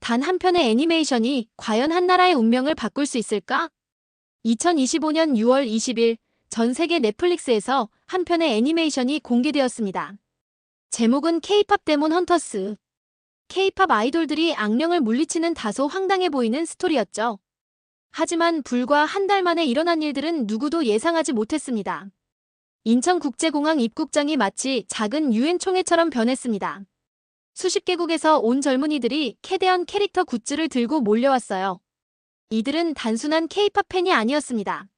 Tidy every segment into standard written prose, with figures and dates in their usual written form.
단 한 편의 애니메이션이 과연 한 나라의 운명을 바꿀 수 있을까? 2025년 6월 20일 전 세계 넷플릭스에서 한 편의 애니메이션이 공개되었습니다. 제목은 K-팝 데몬 헌터스. K-팝 아이돌들이 악령을 물리치는 다소 황당해 보이는 스토리였죠. 하지만 불과 한 달 만에 일어난 일들은 누구도 예상하지 못했습니다. 인천국제공항 입국장이 마치 작은 유엔 총회처럼 변했습니다. 수십 개국에서 온 젊은이들이 캐대언 캐릭터 굿즈를 들고 몰려왔어요. 이들은 단순한 K-팝 팬이 아니었습니다.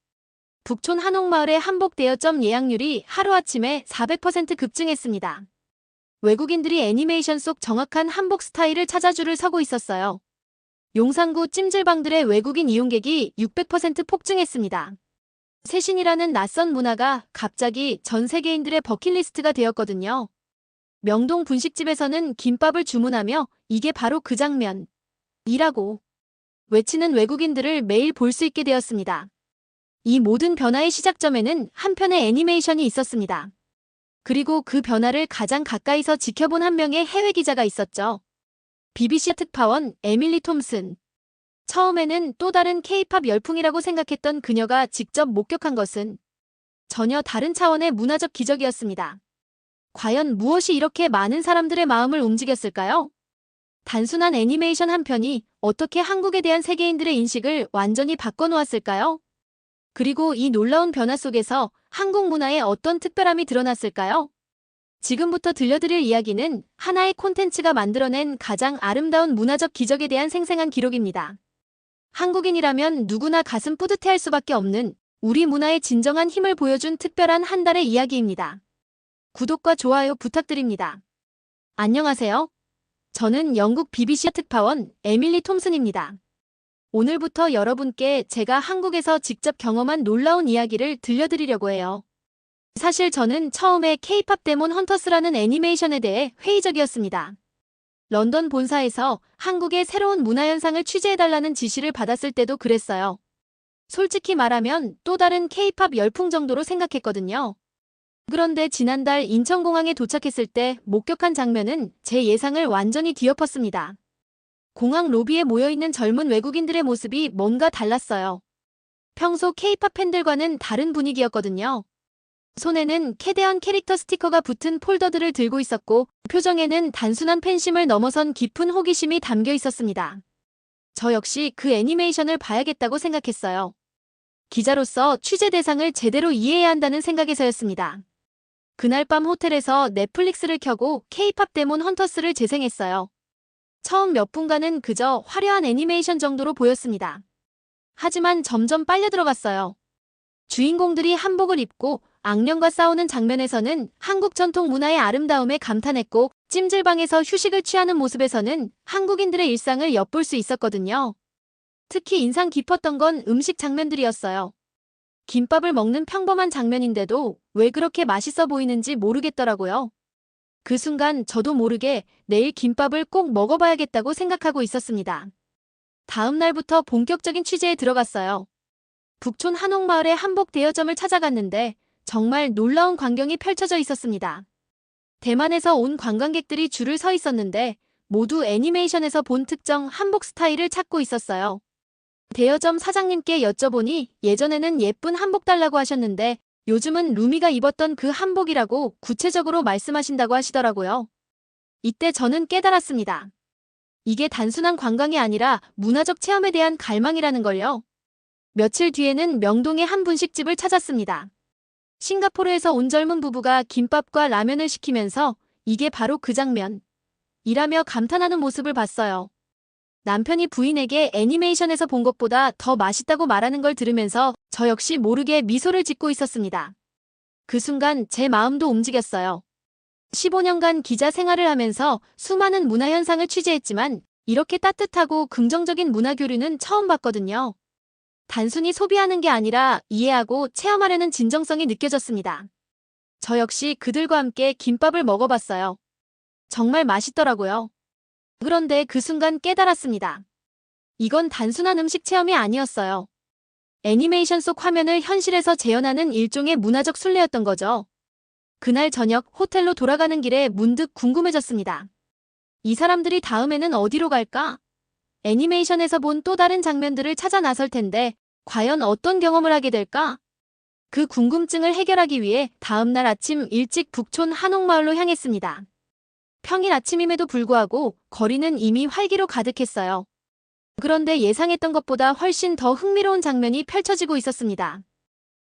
북촌 한옥마을의 한복 대여점 예약률이 하루아침에 400% 급증했습니다. 외국인들이 애니메이션 속 정확한 한복 스타일을 찾아 줄을 서고 있었어요. 용산구 찜질방들의 외국인 이용객이 600% 폭증했습니다. 새신이라는 낯선 문화가 갑자기 전 세계인들의 버킷리스트가 되었거든요. 명동 분식집에서는 김밥을 주문하며 이게 바로 그 장면이라고 외치는 외국인들을 매일 볼 수 있게 되었습니다. 이 모든 변화의 시작점에는 한 편의 애니메이션이 있었습니다. 그리고 그 변화를 가장 가까이서 지켜본 한 명의 해외 기자가 있었죠. BBC 특파원 에밀리 톰슨. 처음에는 또 다른 K-팝 열풍이라고 생각했던 그녀가 직접 목격한 것은 전혀 다른 차원의 문화적 기적이었습니다. 과연 무엇이 이렇게 많은 사람들의 마음을 움직였을까요? 단순한 애니메이션 한 편이 어떻게 한국에 대한 세계인들의 인식을 완전히 바꿔놓았을까요? 그리고 이 놀라운 변화 속에서 한국 문화에 어떤 특별함이 드러났을까요? 지금부터 들려드릴 이야기는 하나의 콘텐츠가 만들어낸 가장 아름다운 문화적 기적에 대한 생생한 기록입니다. 한국인이라면 누구나 가슴 뿌듯해할 수밖에 없는 우리 문화의 진정한 힘을 보여준 특별한 한 달의 이야기입니다. 구독과 좋아요 부탁드립니다. 안녕하세요. 저는 영국 BBC 특파원 에밀리 톰슨입니다. 오늘부터 여러분께 제가 한국에서 직접 경험한 놀라운 이야기를 들려드리려고 해요. 사실 저는 처음에 K-팝 데몬 헌터스라는 애니메이션에 대해 회의적이었습니다. 런던 본사에서 한국의 새로운 문화현상을 취재해달라는 지시를 받았을 때도 그랬어요. 솔직히 말하면 또 다른 K-팝 열풍 정도로 생각했거든요. 그런데 지난달 인천공항에 도착했을 때 목격한 장면은 제 예상을 완전히 뒤엎었습니다. 공항 로비에 모여있는 젊은 외국인들의 모습이 뭔가 달랐어요. 평소 K-팝 팬들과는 다른 분위기였거든요. 손에는 캐대언 캐릭터 스티커가 붙은 폴더들을 들고 있었고 표정에는 단순한 팬심을 넘어선 깊은 호기심이 담겨 있었습니다. 저 역시 그 애니메이션을 봐야겠다고 생각했어요. 기자로서 취재 대상을 제대로 이해해야 한다는 생각에서였습니다. 그날 밤 호텔에서 넷플릭스를 켜고 K-팝 데몬 헌터스를 재생했어요. 처음 몇 분간은 그저 화려한 애니메이션 정도로 보였습니다. 하지만 점점 빨려 들어갔어요. 주인공들이 한복을 입고 악령과 싸우는 장면에서는 한국 전통 문화의 아름다움에 감탄했고 찜질방에서 휴식을 취하는 모습에서는 한국인들의 일상을 엿볼 수 있었거든요. 특히 인상 깊었던 건 음식 장면들이었어요. 김밥을 먹는 평범한 장면인데도 왜 그렇게 맛있어 보이는지 모르겠더라고요. 그 순간 저도 모르게 내일 김밥을 꼭 먹어봐야겠다고 생각하고 있었습니다. 다음 날부터 본격적인 취재에 들어갔어요. 북촌 한옥마을의 한복 대여점을 찾아갔는데 정말 놀라운 광경이 펼쳐져 있었습니다. 대만에서 온 관광객들이 줄을 서 있었는데 모두 애니메이션에서 본 특정 한복 스타일을 찾고 있었어요. 대여점 사장님께 여쭤보니 예전에는 예쁜 한복 달라고 하셨는데 요즘은 루미가 입었던 그 한복이라고 구체적으로 말씀하신다고 하시더라고요. 이때 저는 깨달았습니다. 이게 단순한 관광이 아니라 문화적 체험에 대한 갈망이라는 걸요. 며칠 뒤에는 명동의 한 분식집을 찾았습니다. 싱가포르에서 온 젊은 부부가 김밥과 라면을 시키면서 이게 바로 그 장면이라며 감탄하는 모습을 봤어요. 남편이 부인에게 애니메이션에서 본 것보다 더 맛있다고 말하는 걸 들으면서 저 역시 모르게 미소를 짓고 있었습니다. 그 순간 제 마음도 움직였어요. 15년간 기자 생활을 하면서 수많은 문화 현상을 취재했지만 이렇게 따뜻하고 긍정적인 문화 교류는 처음 봤거든요. 단순히 소비하는 게 아니라 이해하고 체험하려는 진정성이 느껴졌습니다. 저 역시 그들과 함께 김밥을 먹어봤어요. 정말 맛있더라고요. 그런데 그 순간 깨달았습니다. 이건 단순한 음식 체험이 아니었어요. 애니메이션 속 화면을 현실에서 재현하는 일종의 문화적 순례였던 거죠. 그날 저녁 호텔로 돌아가는 길에 문득 궁금해졌습니다. 이 사람들이 다음에는 어디로 갈까? 애니메이션에서 본 또 다른 장면들을 찾아 나설 텐데 과연 어떤 경험을 하게 될까? 그 궁금증을 해결하기 위해 다음날 아침 일찍 북촌 한옥마을로 향했습니다. 평일 아침임에도 불구하고 거리는 이미 활기로 가득했어요. 그런데 예상했던 것보다 훨씬 더 흥미로운 장면이 펼쳐지고 있었습니다.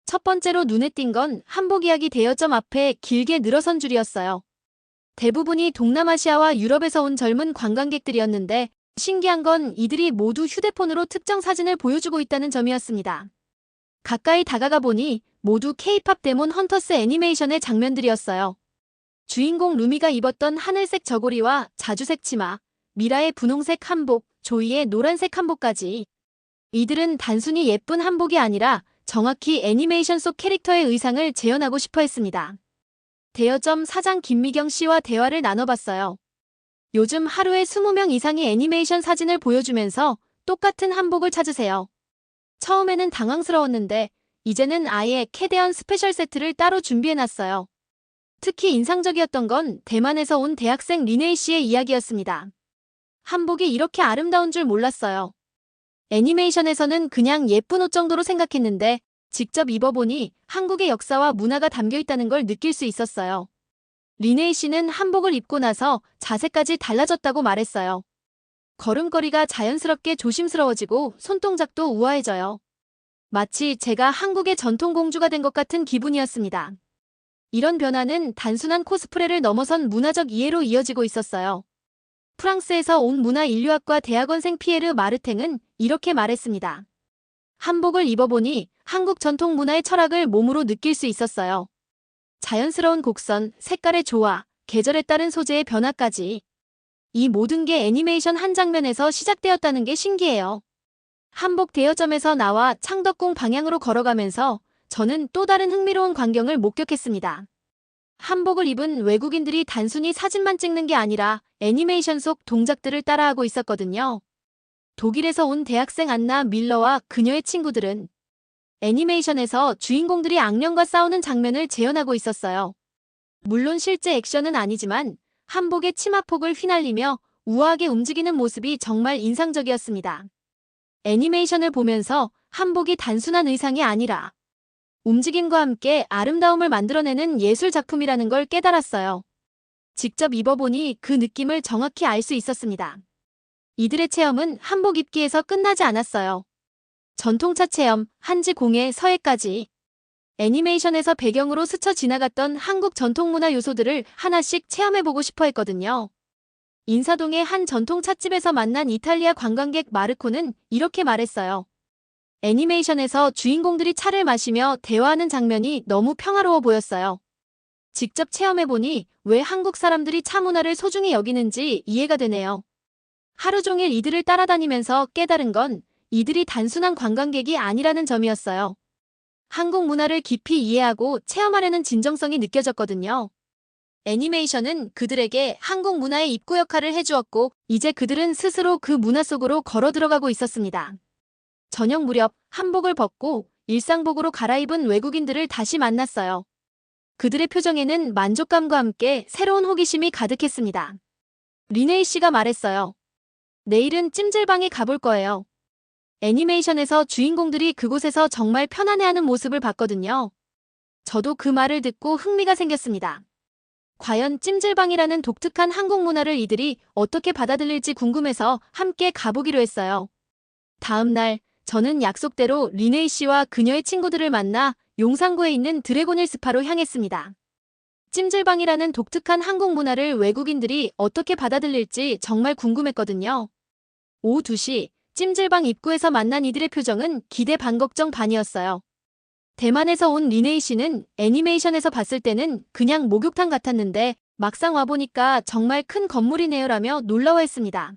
첫 번째로 눈에 띈 건 한복 이야기 대여점 앞에 길게 늘어선 줄이었어요. 대부분이 동남아시아와 유럽에서 온 젊은 관광객들이었는데 신기한 건 이들이 모두 휴대폰으로 특정 사진을 보여주고 있다는 점이었습니다. 가까이 다가가 보니 모두 K-팝 데몬 헌터스 애니메이션의 장면들이었어요. 주인공 루미가 입었던 하늘색 저고리와 자주색 치마, 미라의 분홍색 한복, 조이의 노란색 한복까지. 이들은 단순히 예쁜 한복이 아니라 정확히 애니메이션 속 캐릭터의 의상을 재현하고 싶어 했습니다. 대여점 사장 김미경 씨와 대화를 나눠봤어요. 요즘 하루에 20명 이상이 애니메이션 사진을 보여주면서 똑같은 한복을 찾으세요. 처음에는 당황스러웠는데 이제는 아예 캐대언 스페셜 세트를 따로 준비해놨어요. 특히 인상적이었던 건 대만에서 온 대학생 리네이 씨의 이야기였습니다. 한복이 이렇게 아름다운 줄 몰랐어요. 애니메이션에서는 그냥 예쁜 옷 정도로 생각했는데 직접 입어보니 한국의 역사와 문화가 담겨있다는 걸 느낄 수 있었어요. 리네이 씨는 한복을 입고 나서 자세까지 달라졌다고 말했어요. 걸음걸이가 자연스럽게 조심스러워지고 손동작도 우아해져요. 마치 제가 한국의 전통 공주가 된 것 같은 기분이었습니다. 이런 변화는 단순한 코스프레를 넘어선 문화적 이해로 이어지고 있었어요. 프랑스에서 온 문화인류학과 대학원생 피에르 마르탱은 이렇게 말했습니다. 한복을 입어보니 한국 전통 문화의 철학을 몸으로 느낄 수 있었어요. 자연스러운 곡선, 색깔의 조화, 계절에 따른 소재의 변화까지. 이 모든 게 애니메이션 한 장면에서 시작되었다는 게 신기해요. 한복 대여점에서 나와 창덕궁 방향으로 걸어가면서 저는 또 다른 흥미로운 광경을 목격했습니다. 한복을 입은 외국인들이 단순히 사진만 찍는 게 아니라 애니메이션 속 동작들을 따라하고 있었거든요. 독일에서 온 대학생 안나 밀러와 그녀의 친구들은 애니메이션에서 주인공들이 악령과 싸우는 장면을 재현하고 있었어요. 물론 실제 액션은 아니지만 한복의 치마폭을 휘날리며 우아하게 움직이는 모습이 정말 인상적이었습니다. 애니메이션을 보면서 한복이 단순한 의상이 아니라 움직임과 함께 아름다움을 만들어내는 예술 작품이라는 걸 깨달았어요. 직접 입어보니 그 느낌을 정확히 알 수 있었습니다. 이들의 체험은 한복 입기에서 끝나지 않았어요. 전통차 체험, 한지 공예, 서예까지. 애니메이션에서 배경으로 스쳐 지나갔던 한국 전통문화 요소들을 하나씩 체험해보고 싶어 했거든요. 인사동의 한 전통 찻집에서 만난 이탈리아 관광객 마르코는 이렇게 말했어요. 애니메이션에서 주인공들이 차를 마시며 대화하는 장면이 너무 평화로워 보였어요. 직접 체험해보니 왜 한국 사람들이 차 문화를 소중히 여기는지 이해가 되네요. 하루 종일 이들을 따라다니면서 깨달은 건 이들이 단순한 관광객이 아니라는 점이었어요. 한국 문화를 깊이 이해하고 체험하려는 진정성이 느껴졌거든요. 애니메이션은 그들에게 한국 문화의 입구 역할을 해주었고 이제 그들은 스스로 그 문화 속으로 걸어 들어가고 있었습니다. 저녁 무렵 한복을 벗고 일상복으로 갈아입은 외국인들을 다시 만났어요. 그들의 표정에는 만족감과 함께 새로운 호기심이 가득했습니다. 리네이 씨가 말했어요. 내일은 찜질방에 가볼 거예요. 애니메이션에서 주인공들이 그곳에서 정말 편안해하는 모습을 봤거든요. 저도 그 말을 듣고 흥미가 생겼습니다. 과연 찜질방이라는 독특한 한국 문화를 이들이 어떻게 받아들일지 궁금해서 함께 가보기로 했어요. 다음 날 저는 약속대로 리네이 씨와 그녀의 친구들을 만나 용산구에 있는 드래곤힐 스파로 향했습니다. 찜질방이라는 독특한 한국 문화를 외국인들이 어떻게 받아들일지 정말 궁금했거든요. 오후 2시 찜질방 입구에서 만난 이들의 표정은 기대 반 걱정 반이었어요. 대만에서 온 리네이 씨는 애니메이션에서 봤을 때는 그냥 목욕탕 같았는데 막상 와보니까 정말 큰 건물이네요라며 놀라워했습니다.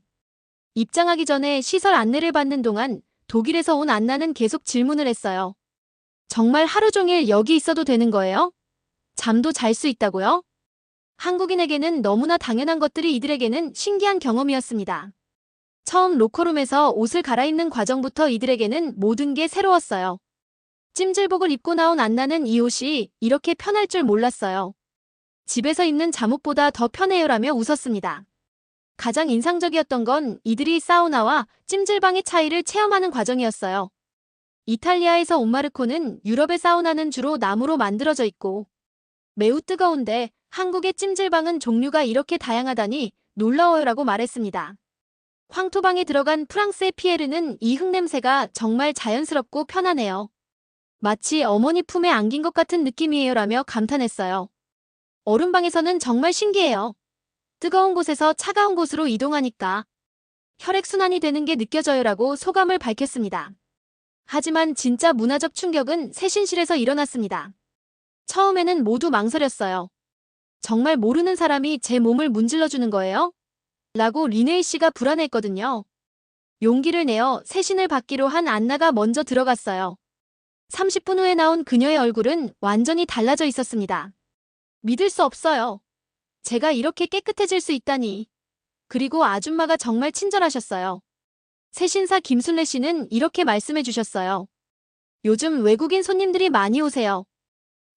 입장하기 전에 시설 안내를 받는 동안 독일에서 온 안나는 계속 질문을 했어요. 정말 하루 종일 여기 있어도 되는 거예요? 잠도 잘 수 있다고요? 한국인에게는 너무나 당연한 것들이 이들에게는 신기한 경험이었습니다. 처음 로커룸에서 옷을 갈아입는 과정부터 이들에게는 모든 게 새로웠어요. 찜질복을 입고 나온 안나는 이 옷이 이렇게 편할 줄 몰랐어요. 집에서 입는 잠옷보다 더 편해요라며 웃었습니다. 가장 인상적이었던 건 이들이 사우나와 찜질방의 차이를 체험하는 과정이었어요. 이탈리아에서 온 마르코는 유럽의 사우나는 주로 나무로 만들어져 있고 매우 뜨거운데 한국의 찜질방은 종류가 이렇게 다양하다니 놀라워요라고 말했습니다. 황토방에 들어간 프랑스의 피에르는 이 흙냄새가 정말 자연스럽고 편하네요. 마치 어머니 품에 안긴 것 같은 느낌이에요라며 감탄했어요. 얼음방에서는 정말 신기해요. 뜨거운 곳에서 차가운 곳으로 이동하니까 혈액순환이 되는 게 느껴져요라고 소감을 밝혔습니다. 하지만 진짜 문화적 충격은 세신실에서 일어났습니다. 처음에는 모두 망설였어요. 정말 모르는 사람이 제 몸을 문질러주는 거예요? 라고 리네이 씨가 불안했거든요. 용기를 내어 세신을 받기로 한 안나가 먼저 들어갔어요. 30분 후에 나온 그녀의 얼굴은 완전히 달라져 있었습니다. 믿을 수 없어요. 제가 이렇게 깨끗해질 수 있다니. 그리고 아줌마가 정말 친절하셨어요. 세신사 김순례 씨는 이렇게 말씀해 주셨어요. 요즘 외국인 손님들이 많이 오세요.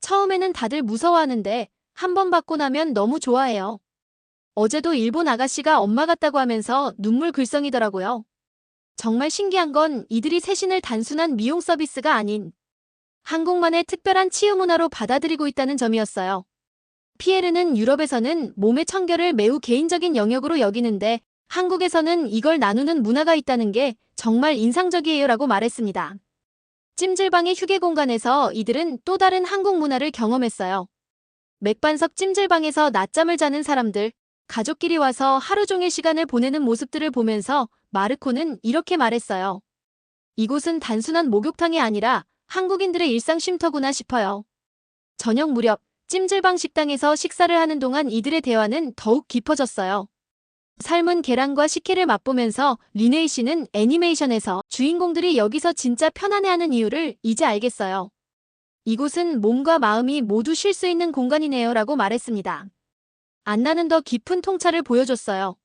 처음에는 다들 무서워하는데 한 번 받고 나면 너무 좋아해요. 어제도 일본 아가씨가 엄마 같다고 하면서 눈물 글썽이더라고요. 정말 신기한 건 이들이 세신을 단순한 미용 서비스가 아닌 한국만의 특별한 치유 문화로 받아들이고 있다는 점이었어요. 피에르는 유럽에서는 몸의 청결을 매우 개인적인 영역으로 여기는데 한국에서는 이걸 나누는 문화가 있다는 게 정말 인상적이에요라고 말했습니다. 찜질방의 휴게 공간에서 이들은 또 다른 한국 문화를 경험했어요. 맥반석 찜질방에서 낮잠을 자는 사람들, 가족끼리 와서 하루 종일 시간을 보내는 모습들을 보면서 마르코는 이렇게 말했어요. 이곳은 단순한 목욕탕이 아니라 한국인들의 일상 쉼터구나 싶어요. 저녁 무렵 찜질방 식당에서 식사를 하는 동안 이들의 대화는 더욱 깊어졌어요. 삶은 계란과 식혜를 맛보면서 리네이 씨는 애니메이션에서 주인공들이 여기서 진짜 편안해하는 이유를 이제 알겠어요. 이곳은 몸과 마음이 모두 쉴 수 있는 공간이네요 라고 말했습니다. 안나는 더 깊은 통찰을 보여줬어요.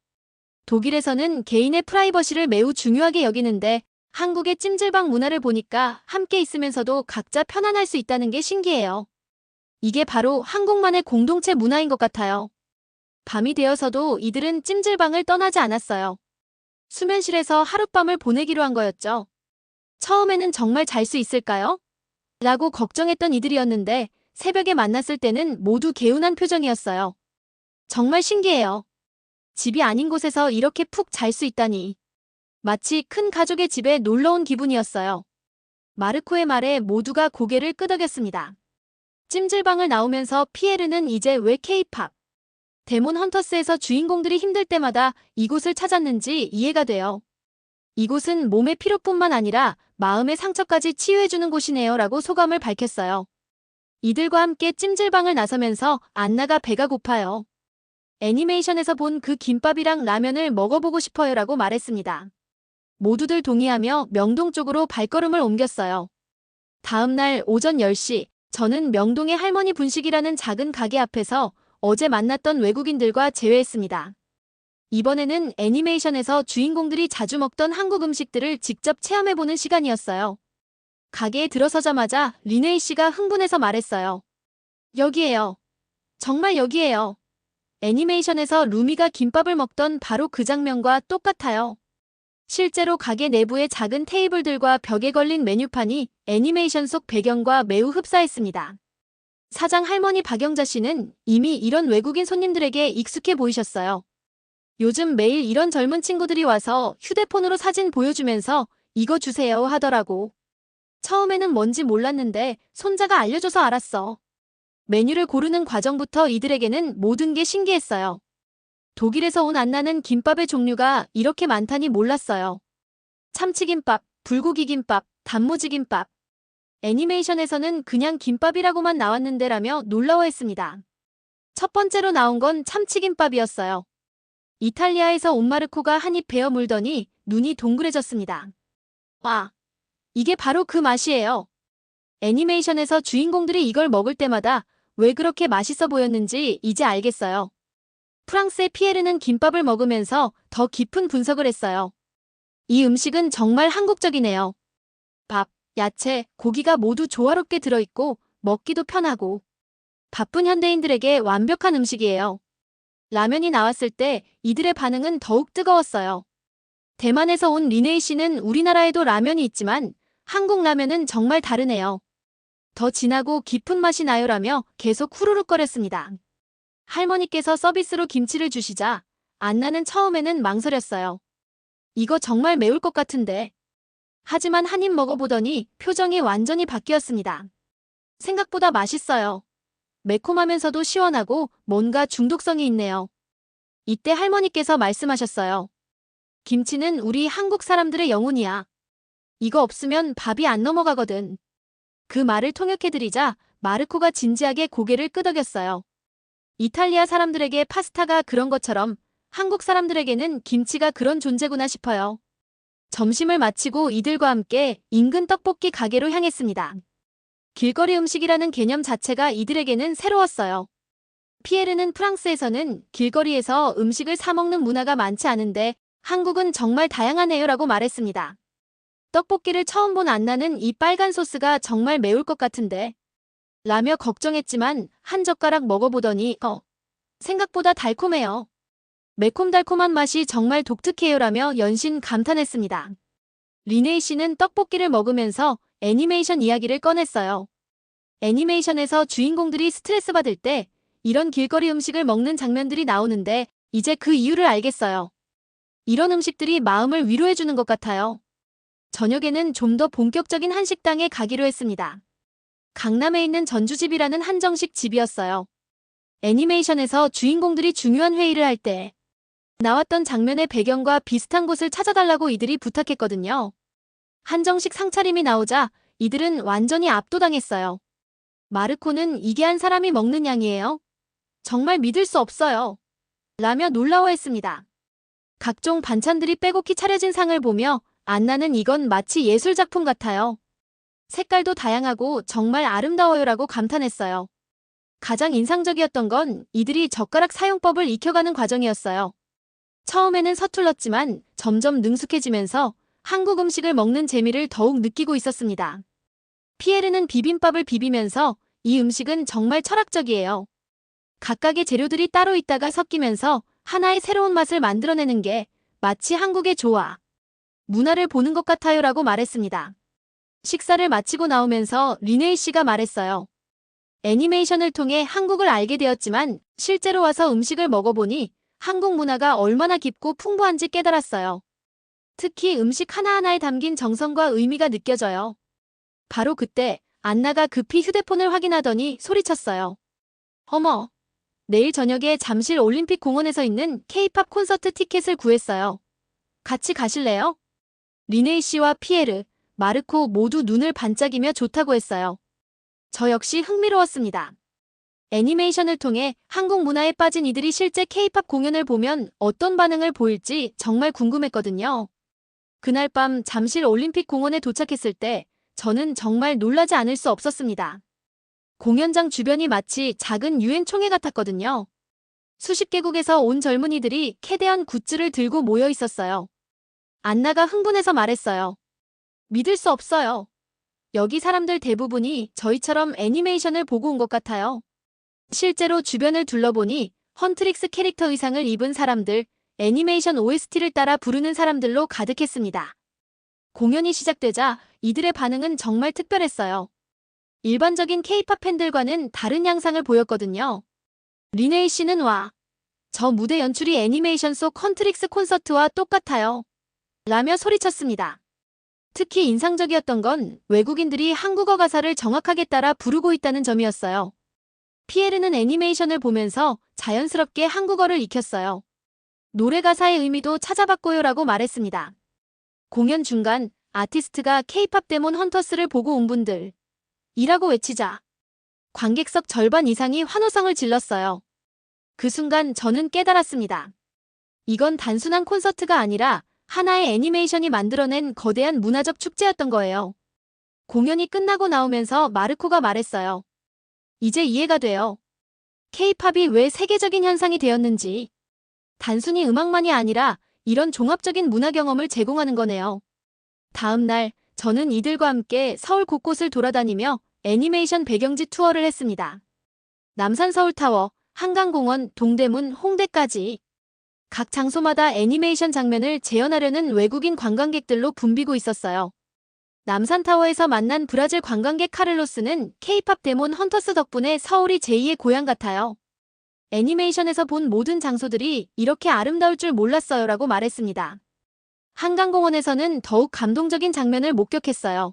독일에서는 개인의 프라이버시를 매우 중요하게 여기는데 한국의 찜질방 문화를 보니까 함께 있으면서도 각자 편안할 수 있다는 게 신기해요. 이게 바로 한국만의 공동체 문화인 것 같아요. 밤이 되어서도 이들은 찜질방을 떠나지 않았어요. 수면실에서 하룻밤을 보내기로 한 거였죠. 처음에는 정말 잘 수 있을까요? 라고 걱정했던 이들이었는데 새벽에 만났을 때는 모두 개운한 표정이었어요. 정말 신기해요. 집이 아닌 곳에서 이렇게 푹 잘 수 있다니. 마치 큰 가족의 집에 놀러온 기분이었어요. 마르코의 말에 모두가 고개를 끄덕였습니다. 찜질방을 나오면서 피에르는 이제 왜 K-팝, 데몬 헌터스에서 주인공들이 힘들 때마다 이곳을 찾았는지 이해가 돼요. 이곳은 몸의 피로뿐만 아니라 마음의 상처까지 치유해주는 곳이네요 라고 소감을 밝혔어요. 이들과 함께 찜질방을 나서면서 안나가 배가 고파요. 애니메이션에서 본 그 김밥이랑 라면을 먹어보고 싶어요 라고 말했습니다. 모두들 동의하며 명동 쪽으로 발걸음을 옮겼어요. 다음 날 오전 10시 저는 명동의 할머니 분식이라는 작은 가게 앞에서 어제 만났던 외국인들과 재회했습니다. 이번에는 애니메이션에서 주인공들이 자주 먹던 한국 음식들을 직접 체험해보는 시간이었어요. 가게에 들어서자마자 리네이 씨가 흥분해서 말했어요. 여기에요. 정말 여기에요. 애니메이션에서 루미가 김밥을 먹던 바로 그 장면과 똑같아요. 실제로 가게 내부의 작은 테이블들과 벽에 걸린 메뉴판이 애니메이션 속 배경과 매우 흡사했습니다. 사장 할머니 박영자 씨는 이미 이런 외국인 손님들에게 익숙해 보이셨어요. 요즘 매일 이런 젊은 친구들이 와서 휴대폰으로 사진 보여주면서 이거 주세요 하더라고. 처음에는 뭔지 몰랐는데 손자가 알려줘서 알았어. 메뉴를 고르는 과정부터 이들에게는 모든 게 신기했어요. 독일에서 온 안나는 김밥의 종류가 이렇게 많다니 몰랐어요. 참치김밥, 불고기김밥, 단무지김밥. 애니메이션에서는 그냥 김밥이라고만 나왔는데라며 놀라워했습니다. 첫 번째로 나온 건 참치김밥이었어요. 이탈리아에서 온 마르코가 한 입 베어 물더니 눈이 동그래졌습니다. 와, 이게 바로 그 맛이에요. 애니메이션에서 주인공들이 이걸 먹을 때마다 왜 그렇게 맛있어 보였는지 이제 알겠어요. 프랑스의 피에르는 김밥을 먹으면서 더 깊은 분석을 했어요. 이 음식은 정말 한국적이네요. 밥, 야채, 고기가 모두 조화롭게 들어있고 먹기도 편하고 바쁜 현대인들에게 완벽한 음식이에요. 라면이 나왔을 때 이들의 반응은 더욱 뜨거웠어요. 대만에서 온 리네이 씨는 우리나라에도 라면이 있지만 한국 라면은 정말 다르네요. 더 진하고 깊은 맛이 나요라며 계속 후루룩거렸습니다. 할머니께서 서비스로 김치를 주시자 안나는 처음에는 망설였어요. 이거 정말 매울 것 같은데. 하지만 한 입 먹어보더니 표정이 완전히 바뀌었습니다. 생각보다 맛있어요. 매콤하면서도 시원하고 뭔가 중독성이 있네요. 이때 할머니께서 말씀하셨어요. 김치는 우리 한국 사람들의 영혼이야. 이거 없으면 밥이 안 넘어가거든. 그 말을 통역해드리자 마르코가 진지하게 고개를 끄덕였어요. 이탈리아 사람들에게 파스타가 그런 것처럼 한국 사람들에게는 김치가 그런 존재구나 싶어요. 점심을 마치고 이들과 함께 인근 떡볶이 가게로 향했습니다. 길거리 음식이라는 개념 자체가 이들에게는 새로웠어요. 피에르는 프랑스에서는 길거리에서 음식을 사 먹는 문화가 많지 않은데 한국은 정말 다양하네요라고 말했습니다. 떡볶이를 처음 본 안나는 이 빨간 소스가 정말 매울 것 같은데 라며 걱정했지만 한 젓가락 먹어보더니 생각보다 달콤해요. 매콤달콤한 맛이 정말 독특해요라며 연신 감탄했습니다. 리네이 씨는 떡볶이를 먹으면서 애니메이션 이야기를 꺼냈어요. 애니메이션에서 주인공들이 스트레스 받을 때 이런 길거리 음식을 먹는 장면들이 나오는데 이제 그 이유를 알겠어요. 이런 음식들이 마음을 위로해주는 것 같아요. 저녁에는 좀 더 본격적인 한식당에 가기로 했습니다. 강남에 있는 전주집이라는 한정식 집이었어요. 애니메이션에서 주인공들이 중요한 회의를 할 때 나왔던 장면의 배경과 비슷한 곳을 찾아달라고 이들이 부탁했거든요. 한정식 상차림이 나오자 이들은 완전히 압도당했어요. 마르코는 이게 한 사람이 먹는 양이에요? 정말 믿을 수 없어요. 라며 놀라워했습니다. 각종 반찬들이 빼곡히 차려진 상을 보며 안나는 이건 마치 예술작품 같아요. 색깔도 다양하고 정말 아름다워요라고 감탄했어요. 가장 인상적이었던 건 이들이 젓가락 사용법을 익혀가는 과정이었어요. 처음에는 서툴렀지만 점점 능숙해지면서 한국 음식을 먹는 재미를 더욱 느끼고 있었습니다. 피에르는 비빔밥을 비비면서 이 음식은 정말 철학적이에요. 각각의 재료들이 따로 있다가 섞이면서 하나의 새로운 맛을 만들어내는 게 마치 한국의 조화, 문화를 보는 것 같아요라고 말했습니다. 식사를 마치고 나오면서 리네이 씨가 말했어요. 애니메이션을 통해 한국을 알게 되었지만 실제로 와서 음식을 먹어보니 한국 문화가 얼마나 깊고 풍부한지 깨달았어요. 특히 음식 하나하나에 담긴 정성과 의미가 느껴져요. 바로 그때 안나가 급히 휴대폰을 확인하더니 소리쳤어요. 어머, 내일 저녁에 잠실 올림픽 공원에서 있는 K-팝 콘서트 티켓을 구했어요. 같이 가실래요? 리네이 씨와 피에르, 마르코 모두 눈을 반짝이며 좋다고 했어요. 저 역시 흥미로웠습니다. 애니메이션을 통해 한국 문화에 빠진 이들이 실제 K-팝 공연을 보면 어떤 반응을 보일지 정말 궁금했거든요. 그날 밤 잠실 올림픽 공원에 도착했을 때 저는 정말 놀라지 않을 수 없었습니다. 공연장 주변이 마치 작은 유엔 총회 같았거든요. 수십 개국에서 온 젊은이들이 캐대한 굿즈를 들고 모여 있었어요. 안나가 흥분해서 말했어요. 믿을 수 없어요. 여기 사람들 대부분이 저희처럼 애니메이션을 보고 온 것 같아요. 실제로 주변을 둘러보니 헌트릭스 캐릭터 의상을 입은 사람들, 애니메이션 OST를 따라 부르는 사람들로 가득했습니다. 공연이 시작되자 이들의 반응은 정말 특별했어요. 일반적인 K-팝 팬들과는 다른 양상을 보였거든요. 리네이 씨는 저 무대 연출이 애니메이션 속 헌트릭스 콘서트와 똑같아요. 라며 소리쳤습니다. 특히 인상적이었던 건 외국인들이 한국어 가사를 정확하게 따라 부르고 있다는 점이었어요. 피에르는 애니메이션을 보면서 자연스럽게 한국어를 익혔어요. 노래 가사의 의미도 찾아봤고요라고 말했습니다. 공연 중간 아티스트가 K-팝 데몬 헌터스를 보고 온 분들 이라고 외치자 관객석 절반 이상이 환호성을 질렀어요. 그 순간 저는 깨달았습니다. 이건 단순한 콘서트가 아니라 하나의 애니메이션이 만들어낸 거대한 문화적 축제였던 거예요. 공연이 끝나고 나오면서 마르코가 말했어요. 이제 이해가 돼요. K-팝이 왜 세계적인 현상이 되었는지. 단순히 음악만이 아니라 이런 종합적인 문화 경험을 제공하는 거네요. 다음 날 저는 이들과 함께 서울 곳곳을 돌아다니며 애니메이션 배경지 투어를 했습니다. 남산 서울타워, 한강공원, 동대문, 홍대까지 각 장소마다 애니메이션 장면을 재현하려는 외국인 관광객들로 붐비고 있었어요. 남산타워에서 만난 브라질 관광객 카를로스는 K-팝 데몬 헌터스 덕분에 서울이 제2의 고향 같아요. 애니메이션에서 본 모든 장소들이 이렇게 아름다울 줄 몰랐어요라고 말했습니다. 한강공원에서는 더욱 감동적인 장면을 목격했어요.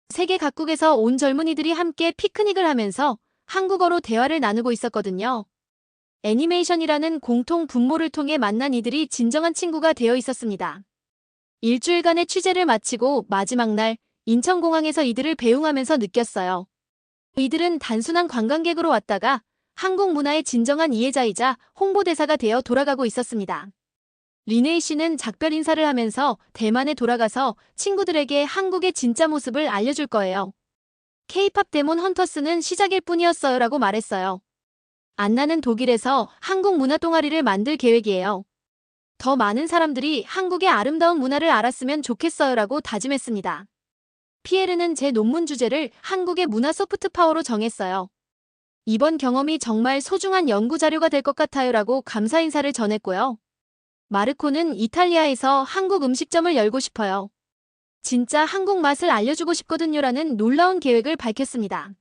세계 각국에서 온 젊은이들이 함께 피크닉을 하면서 한국어로 대화를 나누고 있었거든요. 애니메이션이라는 공통 분모를 통해 만난 이들이 진정한 친구가 되어 있었습니다. 일주일간의 취재를 마치고 마지막 날 인천공항에서 이들을 배웅하면서 느꼈어요. 이들은 단순한 관광객으로 왔다가 한국 문화의 진정한 이해자이자 홍보대사가 되어 돌아가고 있었습니다. 리네이 씨는 작별 인사를 하면서 대만에 돌아가서 친구들에게 한국의 진짜 모습을 알려줄 거예요. K-팝 데몬 헌터스는 시작일 뿐이었어요 라고 말했어요. 안나는 독일에서 한국 문화 동아리를 만들 계획이에요. 더 많은 사람들이 한국의 아름다운 문화를 알았으면 좋겠어요 라고 다짐했습니다. 피에르는 제 논문 주제를 한국의 문화 소프트 파워로 정했어요. 이번 경험이 정말 소중한 연구 자료가 될 것 같아요 라고 감사 인사를 전했고요. 마르코는 이탈리아에서 한국 음식점을 열고 싶어요. 진짜 한국 맛을 알려주고 싶거든요 라는 놀라운 계획을 밝혔습니다.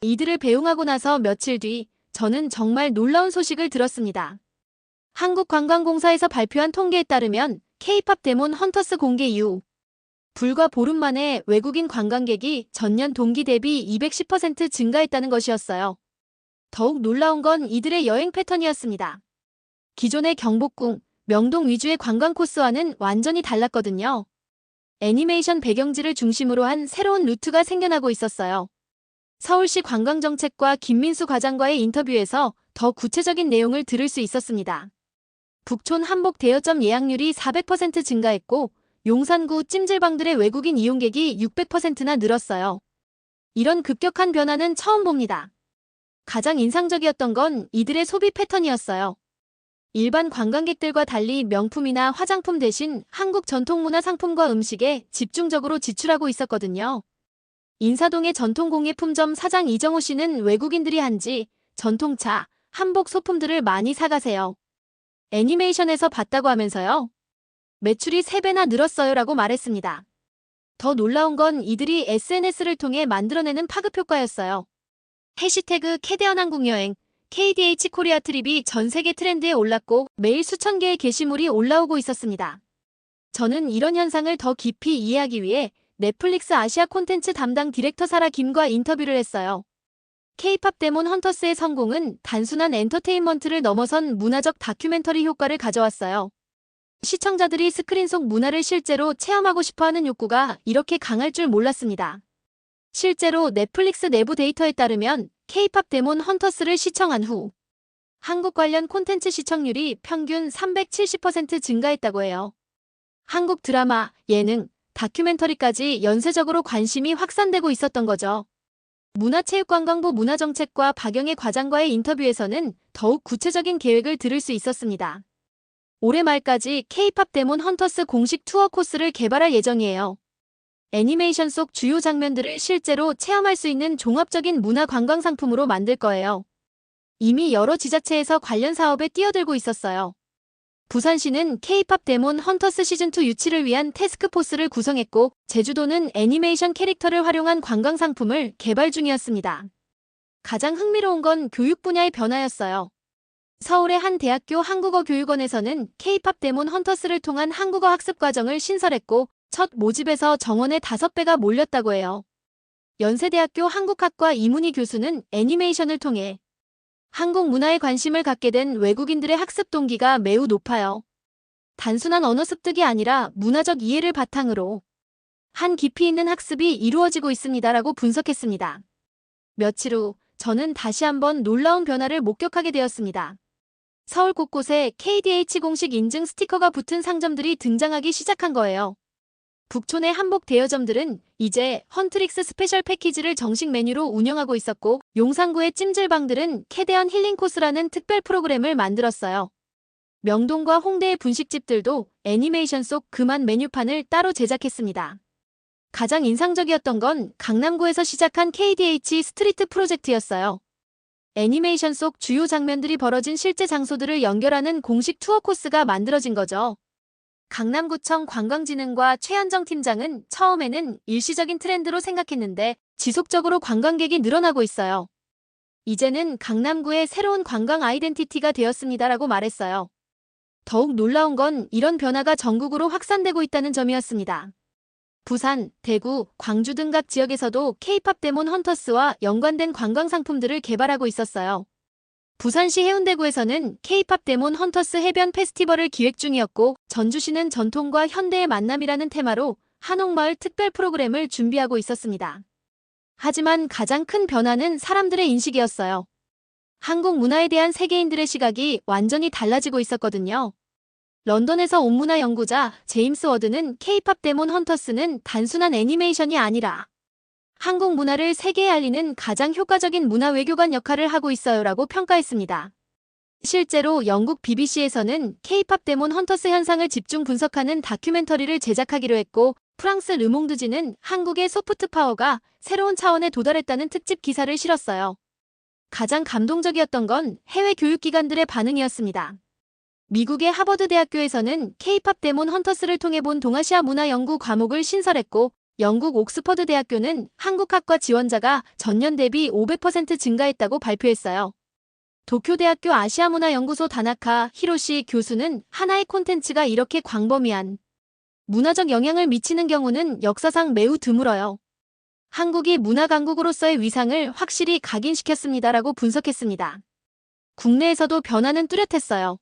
이들을 배웅하고 나서 며칠 뒤 저는 정말 놀라운 소식을 들었습니다. 한국관광공사에서 발표한 통계에 따르면 K-팝 데몬 헌터스 공개 이후 불과 보름 만에 외국인 관광객이 전년 동기 대비 210% 증가했다는 것이었어요. 더욱 놀라운 건 이들의 여행 패턴이었습니다. 기존의 경복궁, 명동 위주의 관광 코스와는 완전히 달랐거든요. 애니메이션 배경지를 중심으로 한 새로운 루트가 생겨나고 있었어요. 서울시 관광정책과 김민수 과장과의 인터뷰에서 더 구체적인 내용을 들을 수 있었습니다. 북촌 한복 대여점 예약률이 400% 증가했고 용산구 찜질방들의 외국인 이용객이 600%나 늘었어요. 이런 급격한 변화는 처음 봅니다. 가장 인상적이었던 건 이들의 소비 패턴이었어요. 일반 관광객들과 달리 명품이나 화장품 대신 한국 전통문화 상품과 음식에 집중적으로 지출하고 있었거든요. 인사동의 전통공예품점 사장 이정호 씨는 외국인들이 한지 전통차, 한복 소품들을 많이 사가세요. 애니메이션에서 봤다고 하면서요. 매출이 3배나 늘었어요 라고 말했습니다. 더 놀라운 건 이들이 SNS를 통해 만들어내는 파급 효과였어요. 해시태그 캐대언 한국여행, KDH 코리아 트립이 전 세계 트렌드에 올랐고 매일 수천 개의 게시물이 올라오고 있었습니다. 저는 이런 현상을 더 깊이 이해하기 위해 넷플릭스 아시아 콘텐츠 담당 디렉터 사라 김과 인터뷰를 했어요. K-팝 데몬 헌터스의 성공은 단순한 엔터테인먼트를 넘어선 문화적 다큐멘터리 효과를 가져왔어요. 시청자들이 스크린 속 문화를 실제로 체험하고 싶어하는 욕구가 이렇게 강할 줄 몰랐습니다. 실제로 넷플릭스 내부 데이터에 따르면 K-팝 데몬 헌터스를 시청한 후 한국 관련 콘텐츠 시청률이 평균 370% 증가했다고 해요. 한국 드라마, 예능, 다큐멘터리까지 연쇄적으로 관심이 확산되고 있었던 거죠. 문화체육관광부 문화정책과 박영애 과장과의 인터뷰에서는 더욱 구체적인 계획을 들을 수 있었습니다. 올해 말까지 K-팝 데몬 헌터스 공식 투어 코스를 개발할 예정이에요. 애니메이션 속 주요 장면들을 실제로 체험할 수 있는 종합적인 문화 관광 상품으로 만들 거예요. 이미 여러 지자체에서 관련 사업에 뛰어들고 있었어요. 부산시는 K-팝 데몬 헌터스 시즌2 유치를 위한 태스크포스를 구성했고 제주도는 애니메이션 캐릭터를 활용한 관광 상품을 개발 중이었습니다. 가장 흥미로운 건 교육 분야의 변화였어요. 서울의 한 대학교 한국어교육원에서는 K-팝 데몬 헌터스를 통한 한국어 학습 과정을 신설했고 첫 모집에서 정원의 5배가 몰렸다고 해요. 연세대학교 한국학과 이문희 교수는 애니메이션을 통해 한국 문화에 관심을 갖게 된 외국인들의 학습 동기가 매우 높아요. 단순한 언어 습득이 아니라 문화적 이해를 바탕으로 한 깊이 있는 학습이 이루어지고 있습니다라고 분석했습니다. 며칠 후 저는 다시 한번 놀라운 변화를 목격하게 되었습니다. 서울 곳곳에 KDH 공식 인증 스티커가 붙은 상점들이 등장하기 시작한 거예요. 북촌의 한복 대여점들은 이제 헌트릭스 스페셜 패키지를 정식 메뉴로 운영하고 있었고 용산구의 찜질방들은 캐대언 힐링 코스라는 특별 프로그램을 만들었어요. 명동과 홍대의 분식집들도 애니메이션 속 그만 메뉴판을 따로 제작했습니다. 가장 인상적이었던 건 강남구에서 시작한 KDH 스트리트 프로젝트였어요. 애니메이션 속 주요 장면들이 벌어진 실제 장소들을 연결하는 공식 투어 코스가 만들어진 거죠. 강남구청 관광진흥과 최현정 팀장은 처음에는 일시적인 트렌드로 생각했는데 지속적으로 관광객이 늘어나고 있어요. 이제는 강남구의 새로운 관광 아이덴티티가 되었습니다라고 말했어요. 더욱 놀라운 건 이런 변화가 전국으로 확산되고 있다는 점이었습니다. 부산, 대구, 광주 등 각 지역에서도 K-팝 데몬 헌터스와 연관된 관광 상품들을 개발하고 있었어요. 부산시 해운대구에서는 K-팝 데몬 헌터스 해변 페스티벌을 기획 중이었고, 전주시는 전통과 현대의 만남이라는 테마로 한옥마을 특별 프로그램을 준비하고 있었습니다. 하지만 가장 큰 변화는 사람들의 인식이었어요. 한국 문화에 대한 세계인들의 시각이 완전히 달라지고 있었거든요. 런던에서 온 문화 연구자 제임스 워드는 K-팝 데몬 헌터스는 단순한 애니메이션이 아니라 한국 문화를 세계에 알리는 가장 효과적인 문화 외교관 역할을 하고 있어요라고 평가했습니다. 실제로 영국 BBC에서는 K-팝 데몬 헌터스 현상을 집중 분석하는 다큐멘터리를 제작하기로 했고, 프랑스 르몽드지는 한국의 소프트 파워가 새로운 차원에 도달했다는 특집 기사를 실었어요. 가장 감동적이었던 건 해외 교육기관들의 반응이었습니다. 미국의 하버드 대학교에서는 K-팝 데몬 헌터스를 통해 본 동아시아 문화 연구 과목을 신설했고, 영국 옥스퍼드 대학교는 한국학과 지원자가 전년 대비 500% 증가했다고 발표했어요. 도쿄대학교 아시아문화연구소 다나카 히로시 교수는 하나의 콘텐츠가 이렇게 광범위한 문화적 영향을 미치는 경우는 역사상 매우 드물어요. 한국이 문화 강국으로서의 위상을 확실히 각인시켰습니다라고 분석했습니다. 국내에서도 변화는 뚜렷했어요.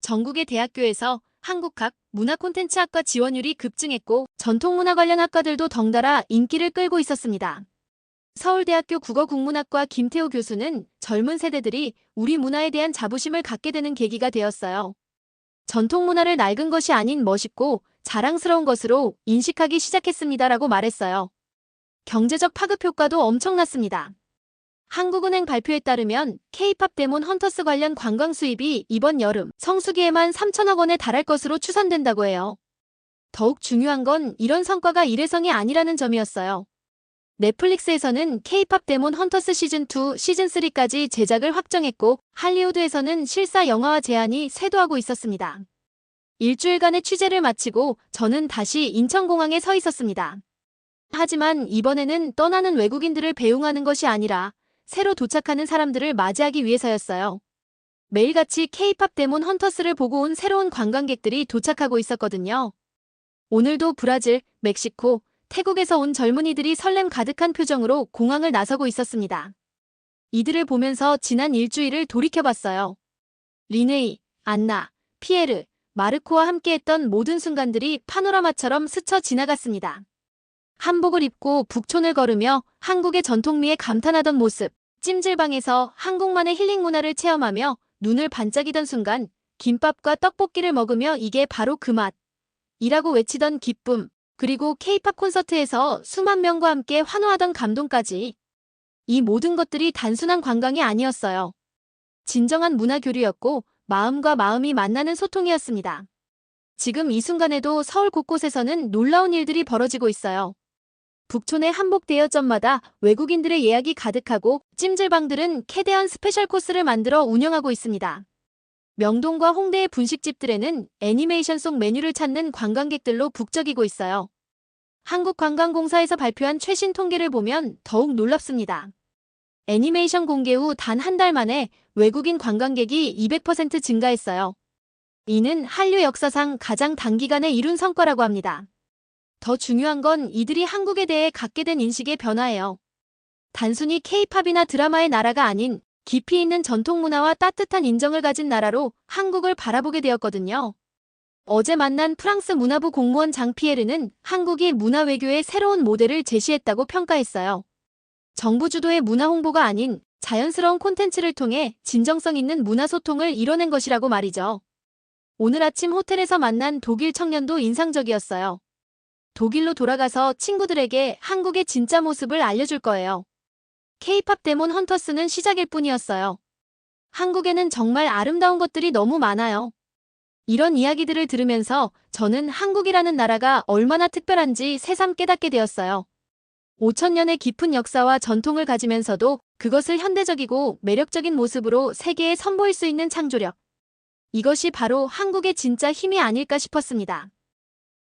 전국의 대학교에서 한국학, 문화콘텐츠학과 지원율이 급증했고, 전통문화 관련 학과들도 덩달아 인기를 끌고 있었습니다. 서울대학교 국어국문학과 김태호 교수는 젊은 세대들이 우리 문화에 대한 자부심을 갖게 되는 계기가 되었어요. 전통문화를 낡은 것이 아닌 멋있고 자랑스러운 것으로 인식하기 시작했습니다라고 말했어요. 경제적 파급 효과도 엄청났습니다. 한국은행 발표에 따르면 K-팝 데몬 헌터스 관련 관광 수입이 이번 여름 성수기에만 3천억 원에 달할 것으로 추산된다고 해요. 더욱 중요한 건 이런 성과가 일회성이 아니라는 점이었어요. 넷플릭스에서는 K-팝 데몬 헌터스 시즌2, 시즌3까지 제작을 확정했고, 할리우드에서는 실사 영화화 제안이 쇄도하고 있었습니다. 일주일간의 취재를 마치고 저는 다시 인천공항에 서 있었습니다. 하지만 이번에는 떠나는 외국인들을 배웅하는 것이 아니라 새로 도착하는 사람들을 맞이하기 위해서였어요. 매일같이 K-팝 데몬 헌터스를 보고 온 새로운 관광객들이 도착하고 있었거든요. 오늘도 브라질, 멕시코, 태국에서 온 젊은이들이 설렘 가득한 표정으로 공항을 나서고 있었습니다. 이들을 보면서 지난 일주일을 돌이켜봤어요. 리네이, 안나, 피에르, 마르코와 함께했던 모든 순간들이 파노라마처럼 스쳐 지나갔습니다. 한복을 입고 북촌을 걸으며 한국의 전통미에 감탄하던 모습, 찜질방에서 한국만의 힐링 문화를 체험하며 눈을 반짝이던 순간, 김밥과 떡볶이를 먹으며 이게 바로 그 맛이라고 외치던 기쁨, 그리고 K-팝 콘서트에서 수만 명과 함께 환호하던 감동까지. 이 모든 것들이 단순한 관광이 아니었어요. 진정한 문화 교류였고 마음과 마음이 만나는 소통이었습니다. 지금 이 순간에도 서울 곳곳에서는 놀라운 일들이 벌어지고 있어요. 북촌의 한복 대여점마다 외국인들의 예약이 가득하고 찜질방들은 캐대한 스페셜 코스를 만들어 운영하고 있습니다. 명동과 홍대의 분식집들에는 애니메이션 속 메뉴를 찾는 관광객들로 북적이고 있어요. 한국관광공사에서 발표한 최신 통계를 보면 더욱 놀랍습니다. 애니메이션 공개 후 단 한 달 만에 외국인 관광객이 200% 증가했어요. 이는 한류 역사상 가장 단기간에 이룬 성과라고 합니다. 더 중요한 건 이들이 한국에 대해 갖게 된 인식의 변화예요. 단순히 K-팝이나 드라마의 나라가 아닌 깊이 있는 전통문화와 따뜻한 인정을 가진 나라로 한국을 바라보게 되었거든요. 어제 만난 프랑스 문화부 공무원 장 피에르는 한국이 문화 외교의 새로운 모델을 제시했다고 평가했어요. 정부 주도의 문화 홍보가 아닌 자연스러운 콘텐츠를 통해 진정성 있는 문화 소통을 이뤄낸 것이라고 말이죠. 오늘 아침 호텔에서 만난 독일 청년도 인상적이었어요. 독일로 돌아가서 친구들에게 한국의 진짜 모습을 알려줄 거예요. K-팝 데몬 헌터스는 시작일 뿐이었어요. 한국에는 정말 아름다운 것들이 너무 많아요. 이런 이야기들을 들으면서 저는 한국이라는 나라가 얼마나 특별한지 새삼 깨닫게 되었어요. 5천년의 깊은 역사와 전통을 가지면서도 그것을 현대적이고 매력적인 모습으로 세계에 선보일 수 있는 창조력. 이것이 바로 한국의 진짜 힘이 아닐까 싶었습니다.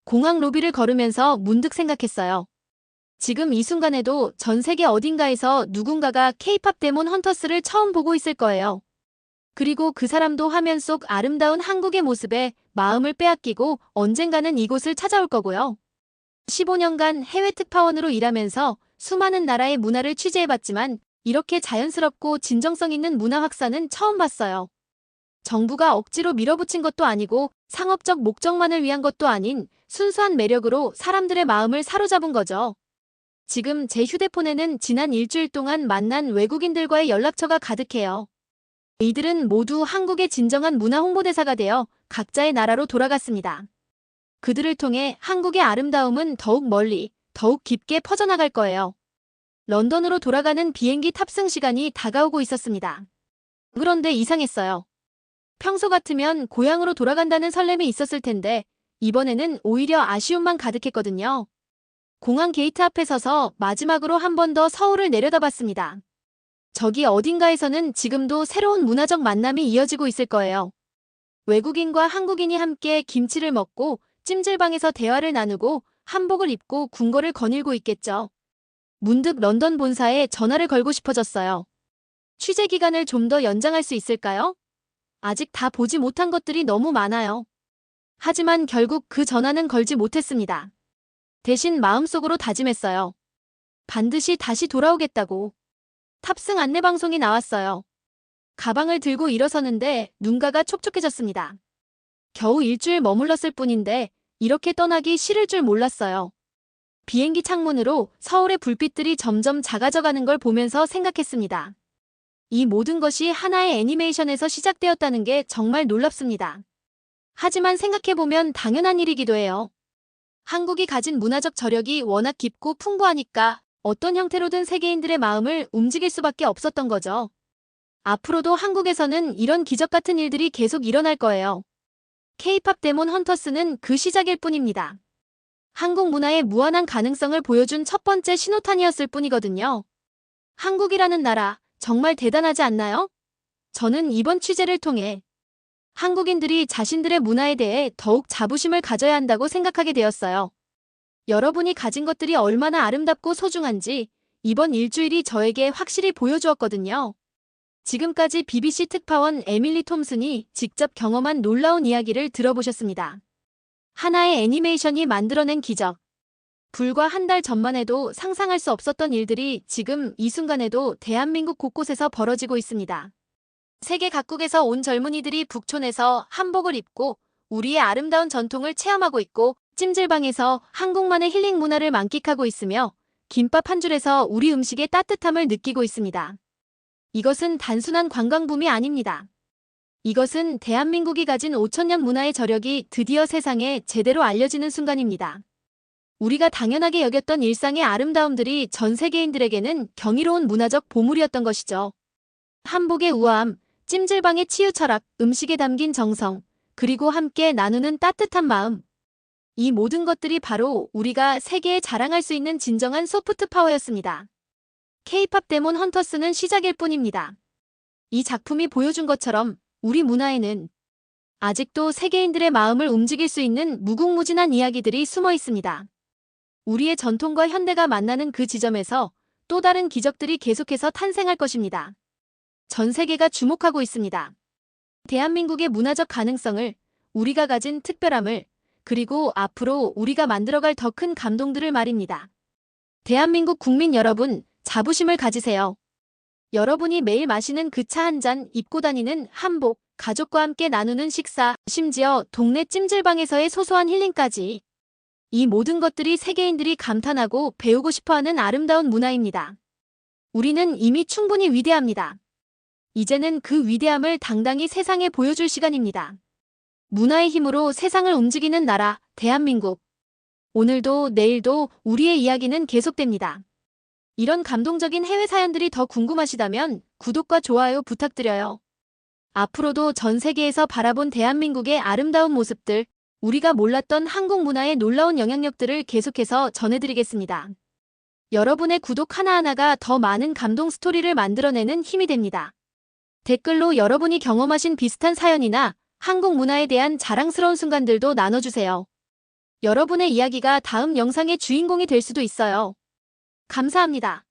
공항 로비를 걸으면서 문득 생각했어요. 지금 이 순간에도 전 세계 어딘가에서 누군가가 K-팝 데몬 헌터스를 처음 보고 있을 거예요. 그리고 그 사람도 화면 속 아름다운 한국의 모습에 마음을 빼앗기고 언젠가는 이곳을 찾아올 거고요. 15년간 해외 특파원으로 일하면서 수많은 나라의 문화를 취재해봤지만 이렇게 자연스럽고 진정성 있는 문화 확산은 처음 봤어요. 정부가 억지로 밀어붙인 것도 아니고 상업적 목적만을 위한 것도 아닌 순수한 매력으로 사람들의 마음을 사로잡은 거죠. 지금 제 휴대폰에는 지난 일주일 동안 만난 외국인들과의 연락처가 가득해요. 이들은 모두 한국의 진정한 문화 홍보대사가 되어 각자의 나라로 돌아갔습니다. 그들을 통해 한국의 아름다움은 더욱 멀리, 더욱 깊게 퍼져나갈 거예요. 런던으로 돌아가는 비행기 탑승 시간이 다가오고 있었습니다. 그런데 이상했어요. 평소 같으면 고향으로 돌아간다는 설렘이 있었을 텐데 이번에는 오히려 아쉬움만 가득했거든요. 공항 게이트 앞에 서서 마지막으로 한 번 더 서울을 내려다봤습니다. 저기 어딘가에서는 지금도 새로운 문화적 만남이 이어지고 있을 거예요. 외국인과 한국인이 함께 김치를 먹고 찜질방에서 대화를 나누고 한복을 입고 궁궐을 거닐고 있겠죠. 문득 런던 본사에 전화를 걸고 싶어졌어요. 취재 기간을 좀 더 연장할 수 있을까요? 아직 다 보지 못한 것들이 너무 많아요. 하지만 결국 그 전화는 걸지 못했습니다. 대신 마음속으로 다짐했어요. 반드시 다시 돌아오겠다고. 탑승 안내 방송이 나왔어요. 가방을 들고 일어서는데 눈가가 촉촉해졌습니다. 겨우 일주일 머물렀을 뿐인데 이렇게 떠나기 싫을 줄 몰랐어요. 비행기 창문으로 서울의 불빛들이 점점 작아져가는 걸 보면서 생각했습니다. 이 모든 것이 하나의 애니메이션에서 시작되었다는 게 정말 놀랍습니다. 하지만 생각해보면 당연한 일이기도 해요. 한국이 가진 문화적 저력이 워낙 깊고 풍부하니까 어떤 형태로든 세계인들의 마음을 움직일 수밖에 없었던 거죠. 앞으로도 한국에서는 이런 기적 같은 일들이 계속 일어날 거예요. K-팝 데몬 헌터스는 그 시작일 뿐입니다. 한국 문화의 무한한 가능성을 보여준 첫 번째 신호탄이었을 뿐이거든요. 한국이라는 나라, 정말 대단하지 않나요? 저는 이번 취재를 통해 한국인들이 자신들의 문화에 대해 더욱 자부심을 가져야 한다고 생각하게 되었어요. 여러분이 가진 것들이 얼마나 아름답고 소중한지 이번 일주일이 저에게 확실히 보여주었거든요. 지금까지 BBC 특파원 에밀리 톰슨이 직접 경험한 놀라운 이야기를 들어보셨습니다. 하나의 애니메이션이 만들어낸 기적. 불과 한 달 전만 해도 상상할 수 없었던 일들이 지금 이 순간에도 대한민국 곳곳에서 벌어지고 있습니다. 세계 각국에서 온 젊은이들이 북촌에서 한복을 입고 우리의 아름다운 전통을 체험하고 있고 찜질방에서 한국만의 힐링 문화를 만끽하고 있으며 김밥 한 줄에서 우리 음식의 따뜻함을 느끼고 있습니다. 이것은 단순한 관광붐이 아닙니다. 이것은 대한민국이 가진 5천년 문화의 저력이 드디어 세상에 제대로 알려지는 순간입니다. 우리가 당연하게 여겼던 일상의 아름다움들이 전 세계인들에게는 경이로운 문화적 보물이었던 것이죠. 한복의 우아함, 찜질방의 치유 철학, 음식에 담긴 정성, 그리고 함께 나누는 따뜻한 마음. 이 모든 것들이 바로 우리가 세계에 자랑할 수 있는 진정한 소프트 파워였습니다. K-팝 데몬 헌터스는 시작일 뿐입니다. 이 작품이 보여준 것처럼 우리 문화에는 아직도 세계인들의 마음을 움직일 수 있는 무궁무진한 이야기들이 숨어 있습니다. 우리의 전통과 현대가 만나는 그 지점에서 또 다른 기적들이 계속해서 탄생할 것입니다. 전 세계가 주목하고 있습니다. 대한민국의 문화적 가능성을, 우리가 가진 특별함을, 그리고 앞으로 우리가 만들어갈 더 큰 감동들을 말입니다. 대한민국 국민 여러분, 자부심을 가지세요. 여러분이 매일 마시는 그 차 한 잔, 입고 다니는 한복, 가족과 함께 나누는 식사, 심지어 동네 찜질방에서의 소소한 힐링까지. 이 모든 것들이 세계인들이 감탄하고 배우고 싶어하는 아름다운 문화입니다. 우리는 이미 충분히 위대합니다. 이제는 그 위대함을 당당히 세상에 보여줄 시간입니다. 문화의 힘으로 세상을 움직이는 나라, 대한민국. 오늘도 내일도 우리의 이야기는 계속됩니다. 이런 감동적인 해외 사연들이 더 궁금하시다면 구독과 좋아요 부탁드려요. 앞으로도 전 세계에서 바라본 대한민국의 아름다운 모습들, 우리가 몰랐던 한국 문화의 놀라운 영향력들을 계속해서 전해드리겠습니다. 여러분의 구독 하나하나가 더 많은 감동 스토리를 만들어내는 힘이 됩니다. 댓글로 여러분이 경험하신 비슷한 사연이나 한국 문화에 대한 자랑스러운 순간들도 나눠주세요. 여러분의 이야기가 다음 영상의 주인공이 될 수도 있어요. 감사합니다.